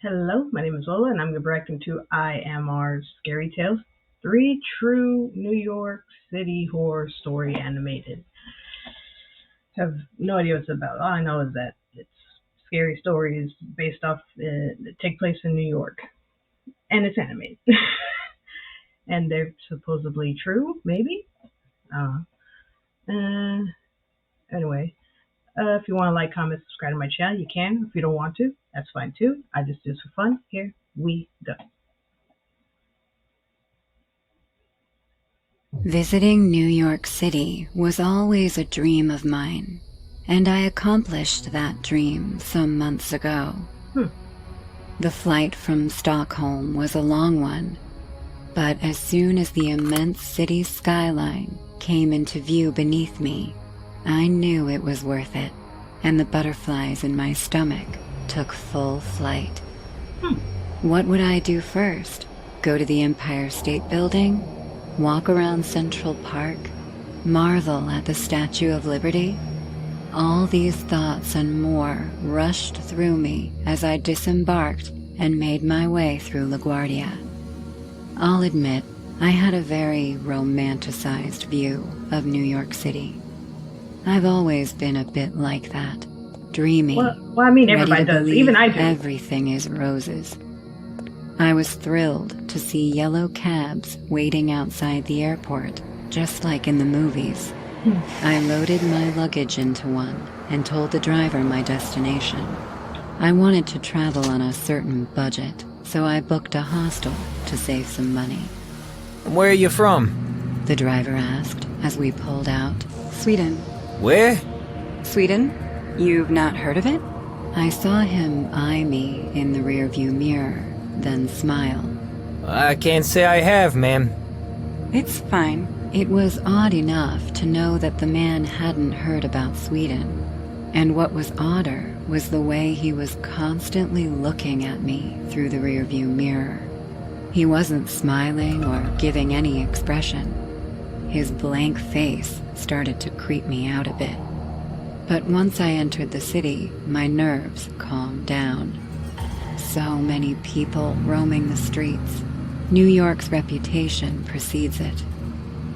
Hello, my name is Lola, and I'm going to be reacting to IMR Scary Tales, three true New York City horror story animated. Have no idea what it's about. All I know is that it's scary stories based off that take place in New York, and it's animated, and they're supposedly true, maybe. Uh, uh anyway, if you want to like, comment, subscribe to my channel, you can. If you don't want to, that's fine too. I just do this for fun. Here we go. Visiting New York City was always a dream of mine, and I accomplished that dream some months ago. The flight from Stockholm was a long one, but as soon as the immense city skyline came into view beneath me, I knew it was worth it, and the butterflies in my stomach took full flight. What would I do first? Go to the Empire State Building? Walk around Central Park? Marvel at the Statue of Liberty? All these thoughts and more rushed through me as I disembarked and made my way through LaGuardia. I'll admit, I had a very romanticized view of New York City. I've always been a bit like that, dreamy, Well, I mean, everybody does. Even I do. Everything is roses. I was thrilled to see yellow cabs waiting outside the airport, just like in the movies. I loaded my luggage into one and told the driver my destination. I wanted to travel on a certain budget, so I booked a hostel to save some money. Where are you from? The driver asked as we pulled out. Sweden. Where? Sweden? You've not heard of it? I saw him eye me in the rearview mirror, then smile. I can't say I have, ma'am. It's fine. It was odd enough to know that the man hadn't heard about Sweden. And what was odder was the way he was constantly looking at me through the rearview mirror. He wasn't smiling or giving any expression. His blank face started to creep me out a bit. But once I entered the city, my nerves calmed down. So many people roaming the streets. New York's reputation precedes it.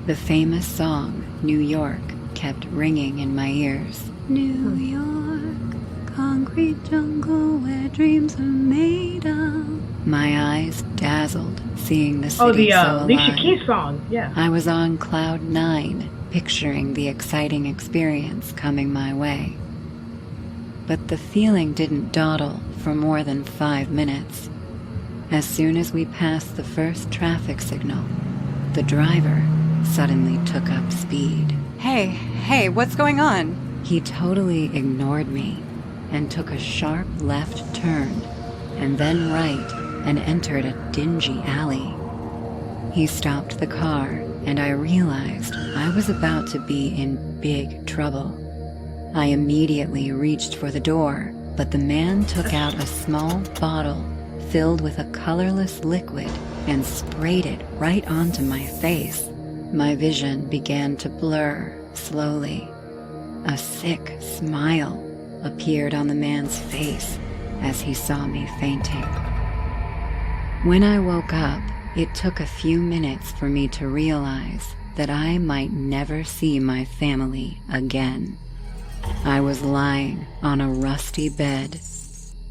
The famous song, New York, kept ringing in my ears. New York, concrete jungle where dreams are made of. My eyes dazzled, seeing the city so alive. Alicia Keys song, yeah. I was on cloud 9, picturing the exciting experience coming my way. But the feeling didn't dawdle for more than 5 minutes. As soon as we passed the first traffic signal, the driver suddenly took up speed. Hey, what's going on? He totally ignored me and took a sharp left turn and then right and entered a dingy alley. He stopped the car and I realized I was about to be in big trouble. I immediately reached for the door, but the man took out a small bottle filled with a colorless liquid and sprayed it right onto my face. My vision began to blur slowly. A sick smile appeared on the man's face as he saw me fainting. When I woke up, it took a few minutes for me to realize that I might never see my family again. I was lying on a rusty bed.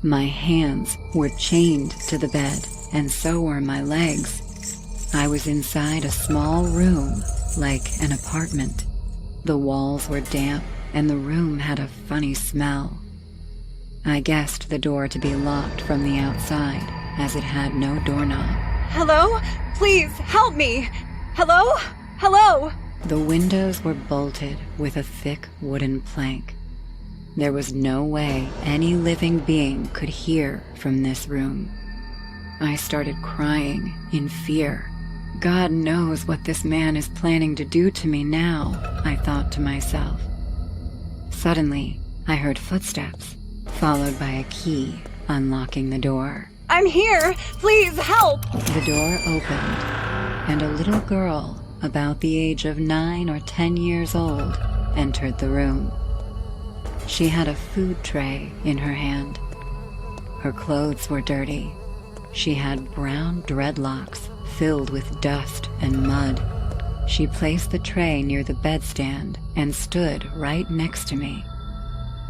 My hands were chained to the bed, and so were my legs. I was inside a small room, like an apartment. The walls were damp, and the room had a funny smell. I guessed the door to be locked from the outside, as it had no doorknob. Hello? Please, help me! Hello? Hello? The windows were bolted with a thick wooden plank. There was no way any living being could hear from this room. I started crying in fear. God knows what this man is planning to do to me now, I thought to myself. Suddenly, I heard footsteps, followed by a key unlocking the door. I'm here! Please, help! The door opened, and a little girl about the age of 9 or 10 years old entered the room. She had a food tray in her hand. Her clothes were dirty. She had brown dreadlocks filled with dust and mud. She placed the tray near the bedstand and stood right next to me.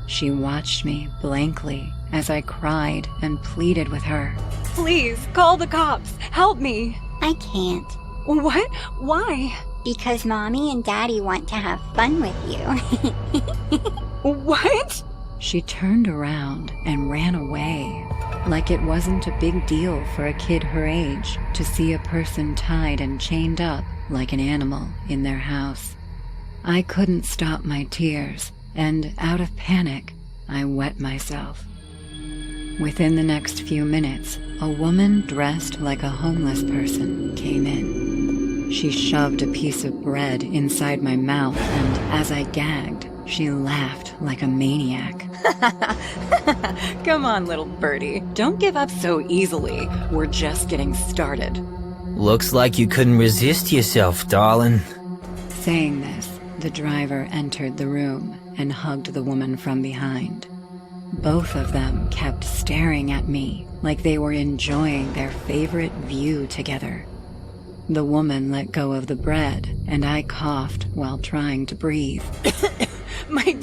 She watched me blankly as I cried and pleaded with her. Please, call the cops. Help me. I can't. What? Why? Because Mommy and Daddy want to have fun with you. What? She turned around and ran away, like it wasn't a big deal for a kid her age to see a person tied and chained up like an animal in their house. I couldn't stop my tears, and out of panic, I wet myself. Within the next few minutes, a woman dressed like a homeless person came in. She shoved a piece of bread inside my mouth, and as I gagged, she laughed like a maniac. Come on, little birdie. Don't give up so easily. We're just getting started. Looks like you couldn't resist yourself, darling. Saying this, the driver entered the room and hugged the woman from behind. Both of them kept staring at me like they were enjoying their favorite view together. The woman let go of the bread, and I coughed while trying to breathe. My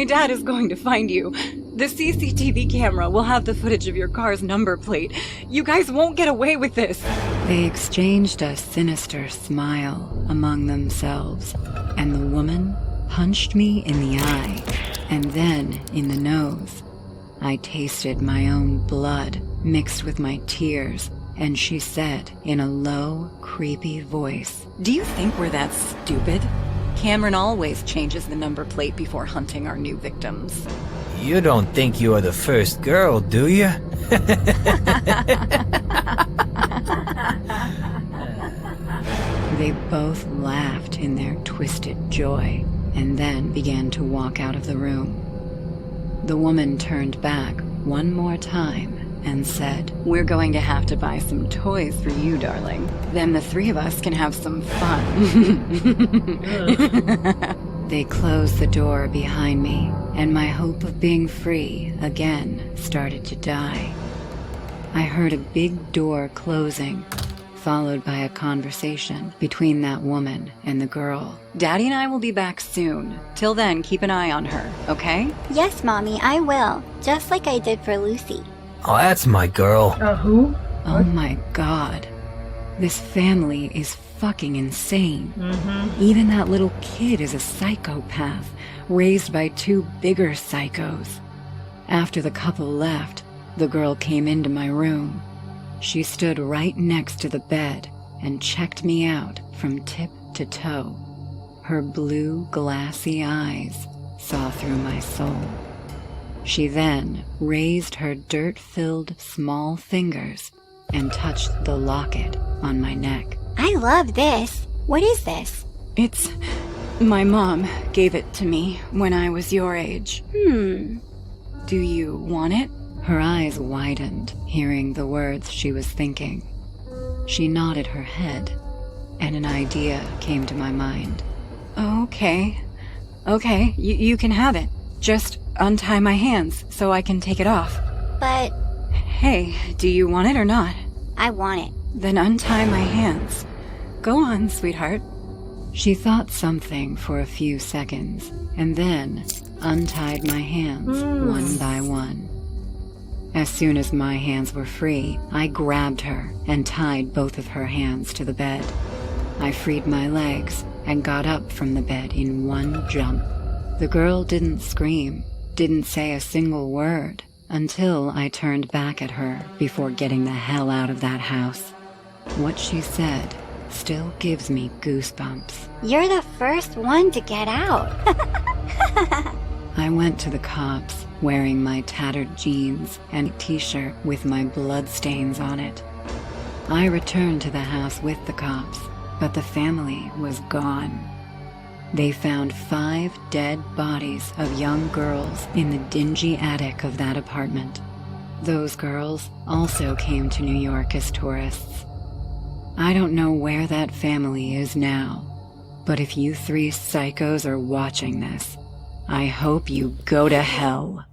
dad is going to find you. The CCTV camera will have the footage of your car's number plate. You guys won't get away with this. They exchanged a sinister smile among themselves, and the woman punched me in the eye, and then in the nose. I tasted my own blood mixed with my tears, and she said in a low, creepy voice, Do you think we're that stupid? Cameron always changes the number plate before hunting our new victims. You don't think you're the first girl, do you? They both laughed in their twisted joy, and then began to walk out of the room. The woman turned back one more time and said, We're going to have to buy some toys for you, darling. Then the three of us can have some fun. They closed the door behind me, and my hope of being free again started to die. I heard a big door closing, followed by a conversation between that woman and the girl. Daddy and I will be back soon. Till then, keep an eye on her, okay? Yes, Mommy, I will. Just like I did for Lucy. Oh, that's my girl. Who? Oh my God. This family is fucking insane. Mm-hmm. Even that little kid is a psychopath, raised by two bigger psychos. After the couple left, the girl came into my room. She stood right next to the bed and checked me out from tip to toe. Her blue, glassy eyes saw through my soul. She then raised her dirt-filled small fingers and touched the locket on my neck. I love this. What is this? It's... my mom gave it to me when I was your age. Do you want it? Her eyes widened, hearing the words she was thinking. She nodded her head, and an idea came to my mind. Okay. Okay, you can have it. Just untie my hands so I can take it off. But Hey, do you want it or not? I want it. Then untie my hands. Go on, sweetheart. She thought something for a few seconds, and then untied my hands one by one. As soon as my hands were free, I grabbed her and tied both of her hands to the bed. I freed my legs and got up from the bed in one jump. The girl didn't scream, didn't say a single word, until I turned back at her before getting the hell out of that house. What she said still gives me goosebumps. You're the first one to get out. I went to the cops, wearing my tattered jeans and a t-shirt with my bloodstains on it. I returned to the house with the cops, but the family was gone. They found 5 dead bodies of young girls in the dingy attic of that apartment. Those girls also came to New York as tourists. I don't know where that family is now, but if you 3 psychos are watching this, I hope you go to hell.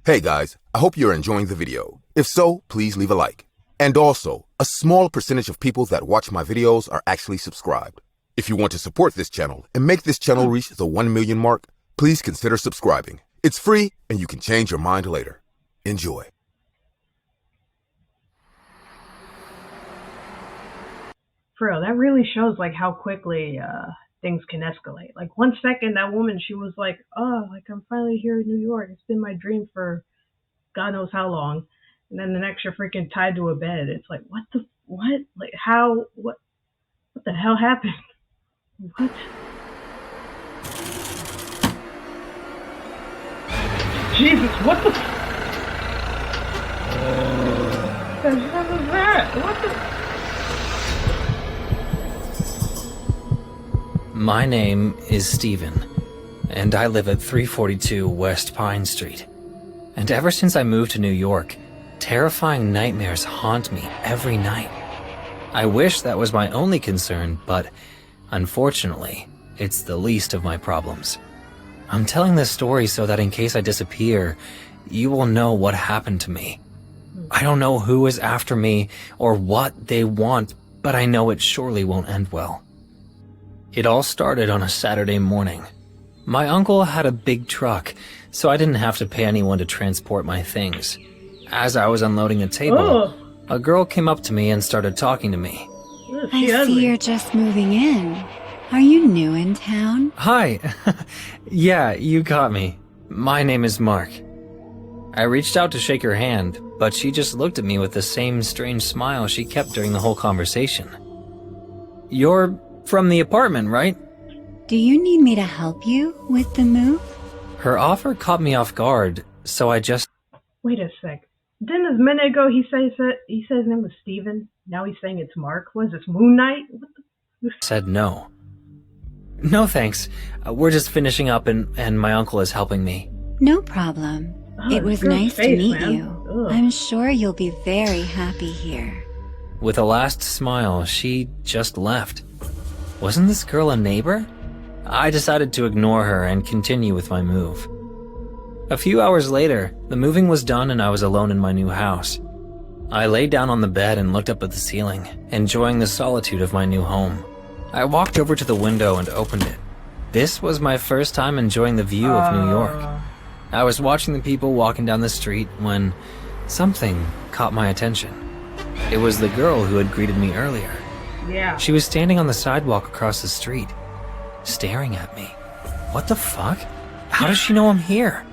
Hey guys, I hope you're enjoying the video. If so, please leave a like. And also, a small percentage of people that watch my videos are actually subscribed. If you want to support this channel and make this channel reach the 1 million mark, please consider subscribing. It's free and you can change your mind later. Enjoy. For real, that really shows like how quickly things can escalate. Like 1 second, that woman, she was like, "Oh, like I'm finally here in New York. It's been my dream for God knows how long." And then the next, you're freaking tied to a bed. It's like, what? Like how? What the hell happened? What? Jesus, what the? The hell is that? What the? My name is Steven, and I live at 342 West Pine Street. And ever since I moved to New York, terrifying nightmares haunt me every night. I wish that was my only concern, but unfortunately, it's the least of my problems. I'm telling this story so that in case I disappear, you will know what happened to me. I don't know who is after me or what they want, but I know it surely won't end well. It all started on a Saturday morning. My uncle had a big truck, so I didn't have to pay anyone to transport my things. As I was unloading a table, a girl came up to me and started talking to me. I see you're just moving in. Are you new in town? Hi. Yeah, you got me. My name is Mark. I reached out to shake her hand, but she just looked at me with the same strange smile she kept during the whole conversation. You're from the apartment, right? Do you need me to help you with the move? Her offer caught me off guard, so I just... Wait a sec. Didn't a minute ago he said his name was Steven? Now he's saying it's Mark. What is this, Moon Knight? What the... said no. No thanks. We're just finishing up and my uncle is helping me. No problem. It was nice to meet you. I'm sure you'll be very happy here. With a last smile, she just left. Wasn't this girl a neighbor? I decided to ignore her and continue with my move. A few hours later, the moving was done and I was alone in my new house. I lay down on the bed and looked up at the ceiling, enjoying the solitude of my new home. I walked over to the window and opened it. This was my first time enjoying the view of New York. I was watching the people walking down the street when something caught my attention. It was the girl who had greeted me earlier. Yeah. She was standing on the sidewalk across the street, staring at me. What the fuck? How does she know I'm here?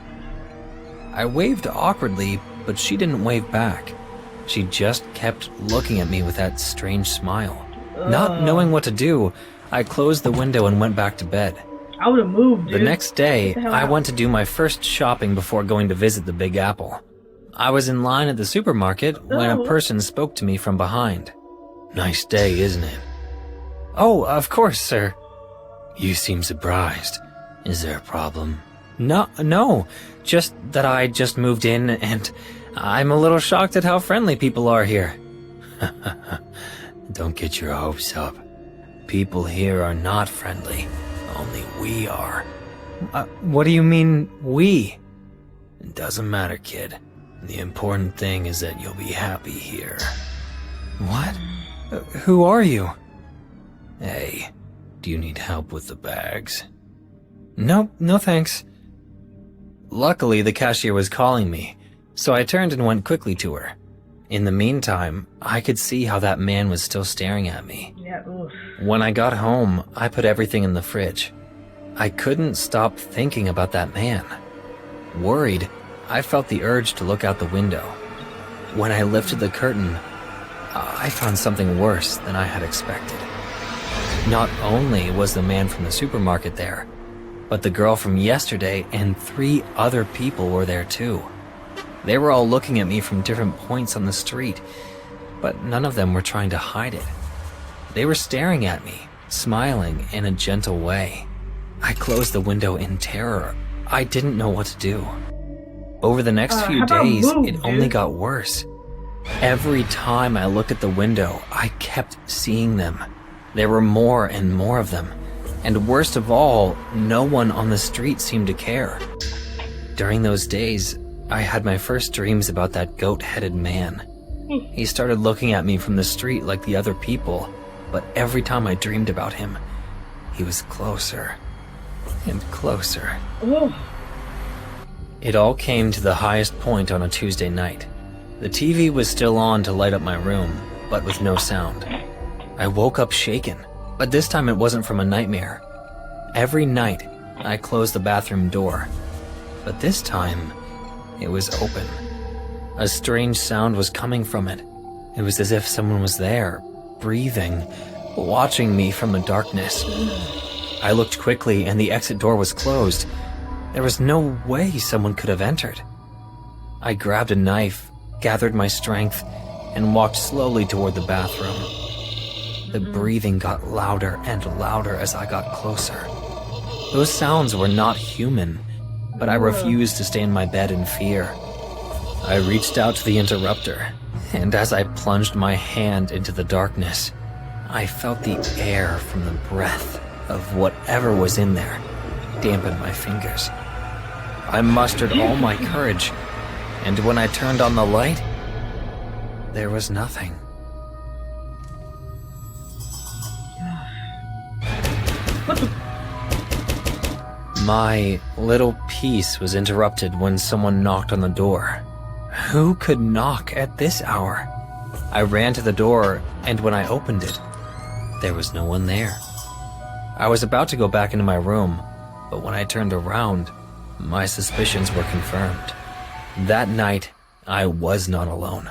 I waved awkwardly, but she didn't wave back. She just kept looking at me with that strange smile. Not knowing what to do, I closed the window and went back to bed. I would have moved, dude. The next day, I went to do my first shopping before going to visit the Big Apple. I was in line at the supermarket when a person spoke to me from behind. Nice day, isn't it? Oh, of course, sir. You seem surprised. Is there a problem? No, just that I just moved in and I'm a little shocked at how friendly people are here. Don't get your hopes up. People here are not friendly. Only we are. What do you mean, we? It doesn't matter, kid. The important thing is that you'll be happy here. What? Who are you? Hey, do you need help with the bags? No thanks. Luckily, the cashier was calling me, so I turned and went quickly to her. In the meantime, I could see how that man was still staring at me. Yeah, oof. When I got home, I put everything in the fridge. I couldn't stop thinking about that man. Worried, I felt the urge to look out the window. When I lifted the curtain, I found something worse than I had expected. Not only was the man from the supermarket there, but the girl from yesterday and 3 other people were there too. They were all looking at me from different points on the street, but none of them were trying to hide it. They were staring at me, smiling in a gentle way. I closed the window in terror. I didn't know what to do. Over the next few days, it only got worse. Every time I looked at the window, I kept seeing them. There were more and more of them. And worst of all, no one on the street seemed to care. During those days, I had my first dreams about that goat-headed man. He started looking at me from the street like the other people, but every time I dreamed about him, he was closer and closer. Oh. It all came to the highest point on a Tuesday night. The TV was still on to light up my room, but with no sound. I woke up shaken, but this time it wasn't from a nightmare. Every night, I closed the bathroom door, but this time, it was open. A strange sound was coming from it. It was as if someone was there, breathing, watching me from the darkness. I looked quickly and the exit door was closed. There was no way someone could have entered. I grabbed a knife, gathered my strength, and walked slowly toward the bathroom. The breathing got louder and louder as I got closer. Those sounds were not human, but I refused to stay in my bed in fear. I reached out to the interrupter, and as I plunged my hand into the darkness, I felt the air from the breath of whatever was in there dampen my fingers. I mustered all my courage, and when I turned on the light, there was nothing. My little peace was interrupted when someone knocked on the door. Who could knock at this hour? I ran to the door, and when I opened it, there was no one there. I was about to go back into my room, but when I turned around, my suspicions were confirmed. That night, I was not alone.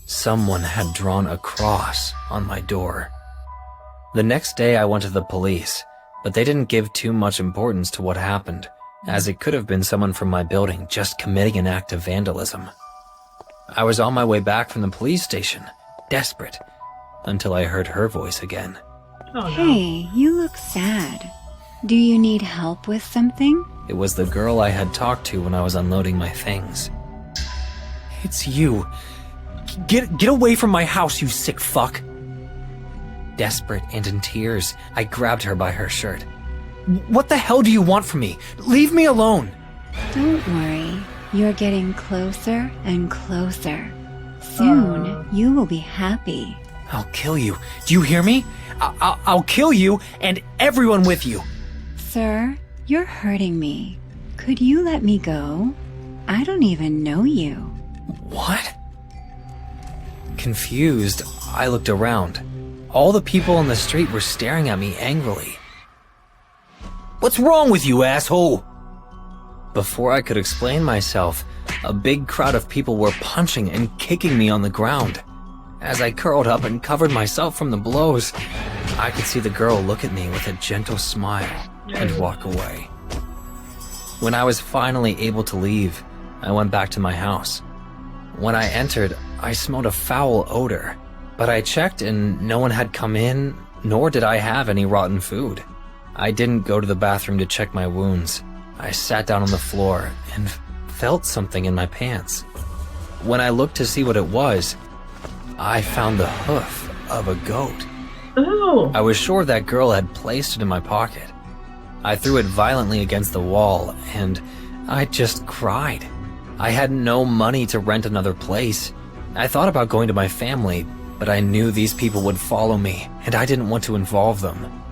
Someone had drawn a cross on my door. The next day, I went to the police, but they didn't give too much importance to what happened, as it could have been someone from my building just committing an act of vandalism. I was on my way back from the police station, desperate, until I heard her voice again. Oh, no. Hey, you look sad. Do you need help with something? It was the girl I had talked to when I was unloading my things. It's you. Get away from my house, you sick fuck. Desperate and in tears, I grabbed her by her shirt. What the hell do you want from me? Leave me alone. Don't worry. You're getting closer and closer. Soon, you will be happy. I'll kill you. Do you hear me? I'll kill you and everyone with you. Sir, you're hurting me. Could you let me go? I don't even know you. What? Confused, I looked around. All the people on the street were staring at me angrily. What's wrong with you, asshole? Before I could explain myself, a big crowd of people were punching and kicking me on the ground. As I curled up and covered myself from the blows, I could see the girl look at me with a gentle smile and walk away. When I was finally able to leave, I went back to my house. When I entered, I smelled a foul odor, but I checked and no one had come in, nor did I have any rotten food. I didn't go to the bathroom to check my wounds. I sat down on the floor and felt something in my pants. When I looked to see what it was, I found the hoof of a goat. Oh. I was sure that girl had placed it in my pocket. I threw it violently against the wall, and I just cried. I had no money to rent another place. I thought about going to my family, but I knew these people would follow me, and I didn't want to involve them.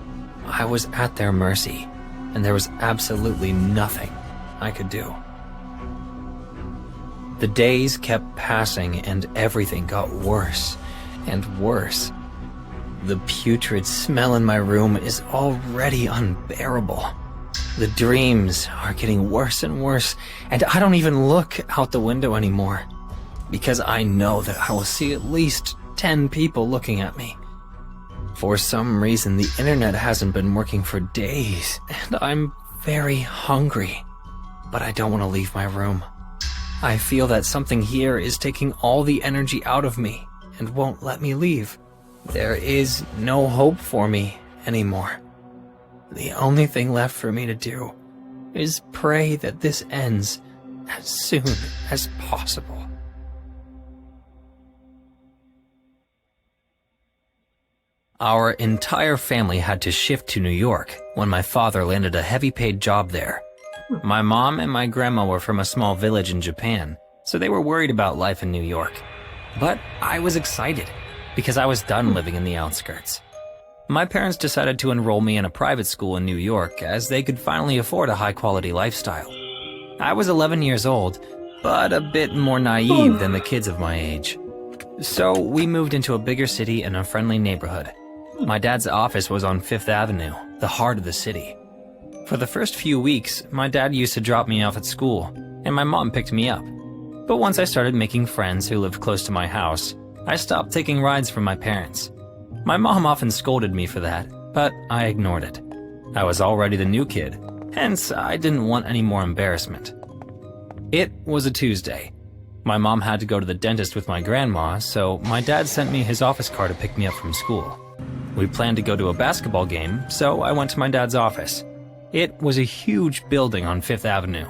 I was at their mercy, and there was absolutely nothing I could do. The days kept passing, and everything got worse and worse. The putrid smell in my room is already unbearable. The dreams are getting worse and worse, and I don't even look out the window anymore, because I know that I will see at least 10 people looking at me. For some reason, the internet hasn't been working for days, and I'm very hungry, but I don't want to leave my room. I feel that something here is taking all the energy out of me and won't let me leave. There is no hope for me anymore. The only thing left for me to do is pray that this ends as soon as possible. Our entire family had to shift to New York when my father landed a heavy-paid job there. My mom and my grandma were from a small village in Japan, so they were worried about life in New York. But I was excited, because I was done living in the outskirts. My parents decided to enroll me in a private school in New York as they could finally afford a high-quality lifestyle. I was 11 years old, but a bit more naive than the kids of my age. So we moved into a bigger city in a friendly neighborhood. My dad's office was on Fifth Avenue, the heart of the city. For the first few weeks, my dad used to drop me off at school, and my mom picked me up. But once I started making friends who lived close to my house, I stopped taking rides from my parents. My mom often scolded me for that, but I ignored it. I was already the new kid, hence I didn't want any more embarrassment. It was a Tuesday. My mom had to go to the dentist with my grandma, so my dad sent me his office car to pick me up from school. We planned to go to a basketball game, so I went to my dad's office. It was a huge building on Fifth Avenue.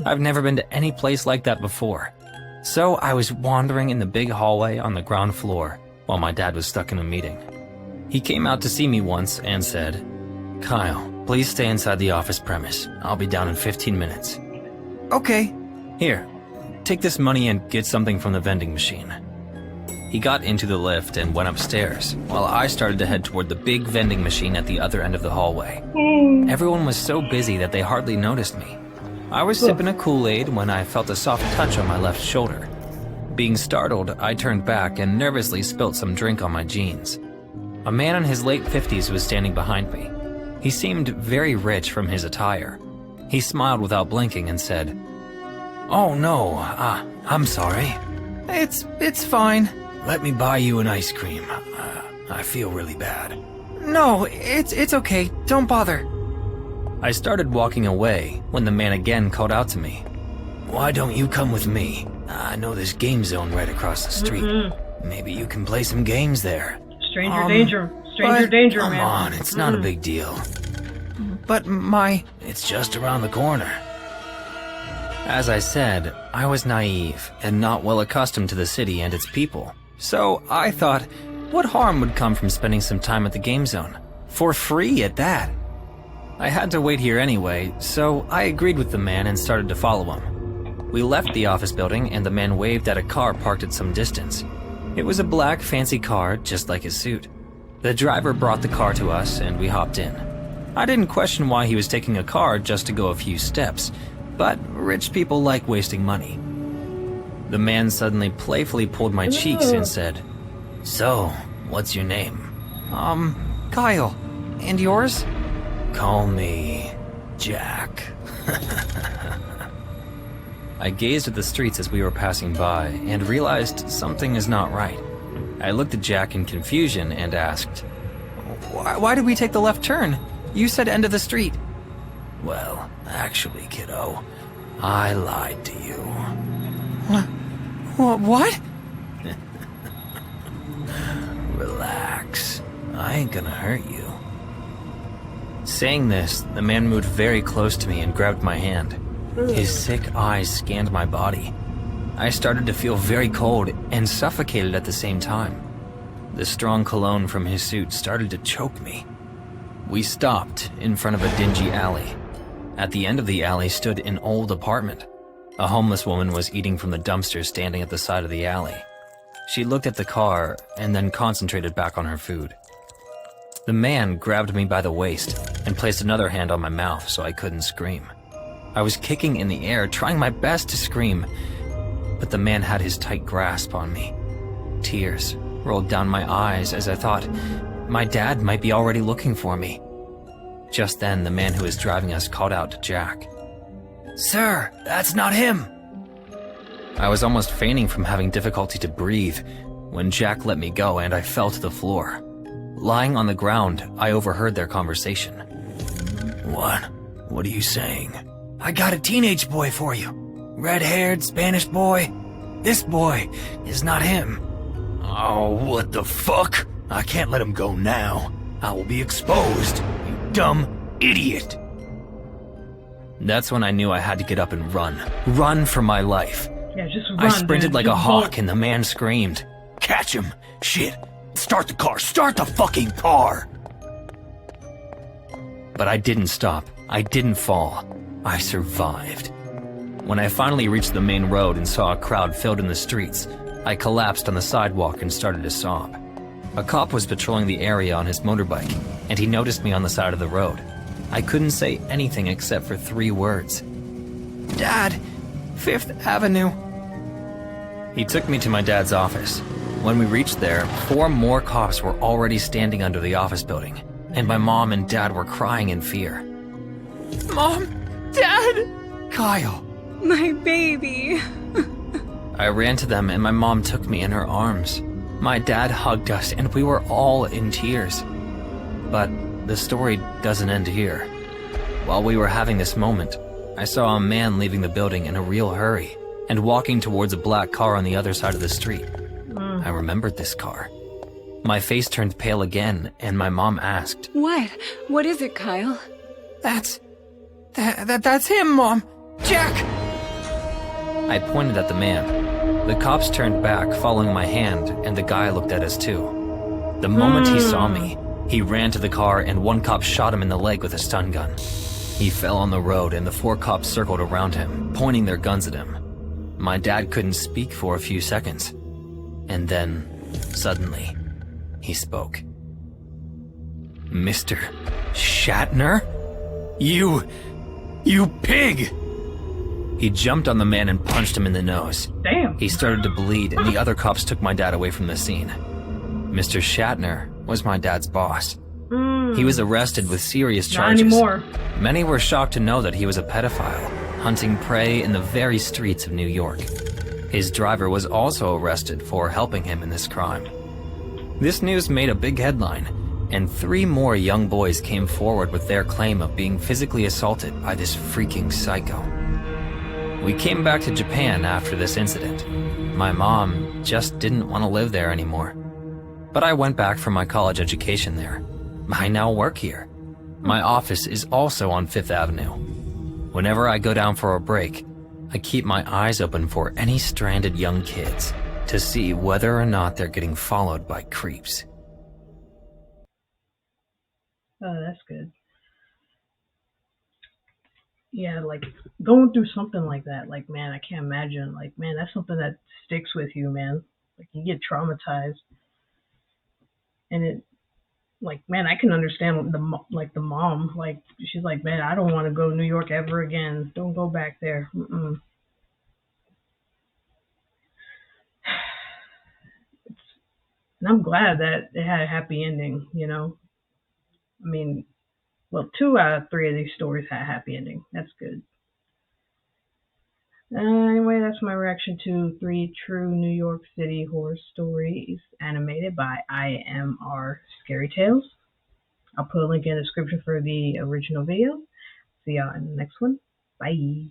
I've never been to any place like that before. So I was wandering in the big hallway on the ground floor while my dad was stuck in a meeting. He came out to see me once and said, "Kyle, please stay inside the office premise. I'll be down in 15 minutes. Okay. Here, take this money and get something from the vending machine." He got into the lift and went upstairs, while I started to head toward the big vending machine at the other end of the hallway. Everyone was so busy that they hardly noticed me. I was sipping a Kool-Aid when I felt a soft touch on my left shoulder. Being startled, I turned back and nervously spilt some drink on my jeans. A man in his late 50s was standing behind me. He seemed very rich from his attire. He smiled without blinking and said, "Oh no, I'm sorry. It's fine. Let me buy you an ice cream. I feel really bad." "No, it's okay. Don't bother." I started walking away when the man again called out to me. "Why don't you come with me? I know this game zone right across the street. Maybe you can play some games there." Stranger danger, Come man. on, it's not a big deal. "But it's just around the corner." As I said, I was naive and not well accustomed to the city and its people. So I thought, what harm would come from spending some time at the game zone? For free at that. I had to wait here anyway, so I agreed with the man and started to follow him. We left the office building and the man waved at a car parked at some distance. It was a black fancy car, just like his suit. The driver brought the car to us and we hopped in. I didn't question why he was taking a car just to go a few steps, but rich people like wasting money. The man suddenly playfully pulled my cheeks and said, "So, what's your name?" Kyle. And yours? "Call me Jack." I gazed at the streets as we were passing by and realized something is not right. I looked at Jack in confusion and asked, Why did we take the left turn? You said end of the street." "Well, actually, kiddo, I lied to you." What? Relax. I ain't gonna hurt you. Saying this, the man moved very close to me and grabbed my hand. His sick eyes scanned my body. I started to feel very cold and suffocated at the same time. The strong cologne from his suit started to choke me. We stopped in front of a dingy alley. At the end of the alley stood an old apartment. A homeless woman was eating from the dumpster standing at the side of the alley. She looked at the car and then concentrated back on her food. The man grabbed me by the waist and placed another hand on my mouth so I couldn't scream. I was kicking in the air, trying my best to scream, but the man had his tight grasp on me. Tears rolled down my eyes as I thought my dad might be already looking for me. Just then, the man who was driving us called out to Jack. "Sir, that's not him!" I was almost fainting from having difficulty to breathe when Jack let me go and I fell to the floor. Lying on the ground, I overheard their conversation. What are you saying?" "I got a teenage boy for you. Red-haired Spanish boy. This boy is not him." "Oh, what the fuck? I can't let him go now. I will be exposed, you dumb idiot." That's when I knew I had to get up and run. Run for my life. Yeah, just run. I sprinted dude. like a Just hawk and the man screamed, "Catch him! Shit! Start the car! Start the fucking car!" But I didn't stop. I didn't fall. I survived. When I finally reached the main road and saw a crowd filled in the streets, I collapsed on the sidewalk and started to sob. A cop was patrolling the area on his motorbike, and he noticed me on the side of the road. I couldn't say anything except for 3 words. "Dad, 5th Avenue. He took me to my dad's office. When we reached there, 4 more cops were already standing under the office building, and my mom and dad were crying in fear. "Mom! Dad!" "Kyle!" My baby. I ran to them and my mom took me in her arms. My dad hugged us and we were all in tears. But the story doesn't end here. While we were having this moment, I saw a man leaving the building in a real hurry and walking towards a black car on the other side of the street. I remembered this car. My face turned pale again and my mom asked, What? What is it, Kyle? That's him, Mom! Jack! I pointed at the man. The cops turned back, following my hand, and the guy looked at us too. The moment he saw me, he ran to the car and 1 cop shot him in the leg with a stun gun. He fell on the road and the 4 cops circled around him, pointing their guns at him. My dad couldn't speak for a few seconds. And then, suddenly, he spoke. "Mr. Shatner? You pig!" He jumped on the man and punched him in the nose. Damn. He started to bleed and the other cops took my dad away from the scene. Mr. Shatner was my dad's boss. He was arrested with serious charges. Not anymore. Many were shocked to know that he was a pedophile, hunting prey in the very streets of New York. His driver was also arrested for helping him in this crime. This news made a big headline, and 3 more young boys came forward with their claim of being physically assaulted by this freaking psycho. We came back to Japan after this incident. My mom just didn't want to live there anymore. But I went back for my college education there. I now work here. My office is also on 5th Avenue. Whenever I go down for a break, I keep my eyes open for any stranded young kids to see whether or not they're getting followed by creeps. Oh, that's good. Yeah, like going through something like that, like, man, I can't imagine. Like, man, that's something that sticks with you, man. Like, you get traumatized, and it, like, man, I can understand the mom. Like, she's like, man, I don't want to go to New York ever again. Don't go back there. And I'm glad that it had a happy ending. You know, I mean, well, 2 out of 3 of these stories had a happy ending. That's good. Anyway, that's my reaction to 3 true New York City horror stories animated by IMR Scary Tales. I'll put a link in the description for the original video. See y'all in the next one. Bye.